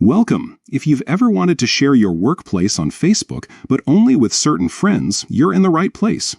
Welcome! If you've ever wanted to share your workplace on Facebook, but only with certain friends, you're in the right place.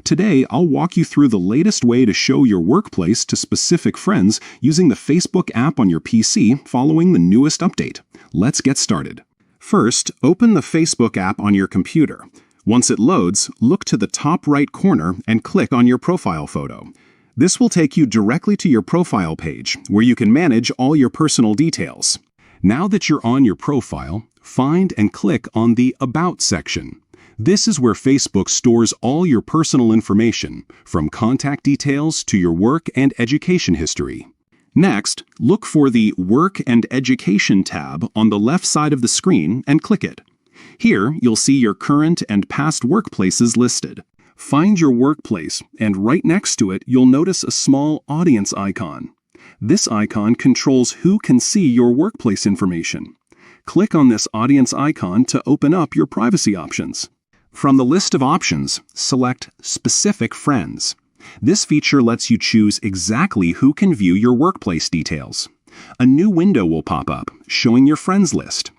Today, I'll walk you through the latest way to show your workplace to specific friends using the Facebook app on your PC following the newest update. Let's get started. First, open the Facebook app on your computer. Once it loads, look to the top right corner and click on your profile photo. This will take you directly to your profile page, where you can manage all your personal details. Now that you're on your profile, find and click on the About section. This is where Facebook stores all your personal information, from contact details to your work and education history. Next, look for the Work and Education tab on the left side of the screen and click it. Here, you'll see your current and past workplaces listed. Find your workplace, and right next to it, you'll notice a small audience icon. This icon controls who can see your workplace information. Click on this audience icon to open up your privacy options. From the list of options, select Specific Friends. This feature lets you choose exactly who can view your workplace details. A new window will pop up, showing your friends list.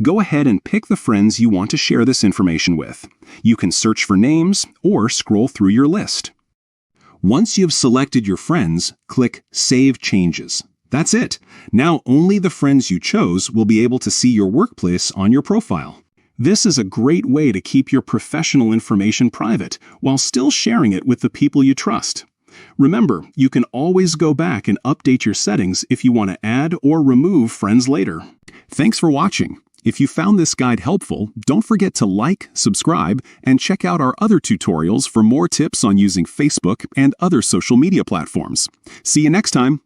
Go ahead and pick the friends you want to share this information with. You can search for names or scroll through your list. Once you've selected your friends, click Save Changes. That's it. Now only the friends you chose will be able to see your workplace on your profile. This is a great way to keep your professional information private while still sharing it with the people you trust. Remember, you can always go back and update your settings if you want to add or remove friends later. Thanks for watching. If you found this guide helpful, don't forget to like, subscribe, and check out our other tutorials for more tips on using Facebook and other social media platforms. See you next time.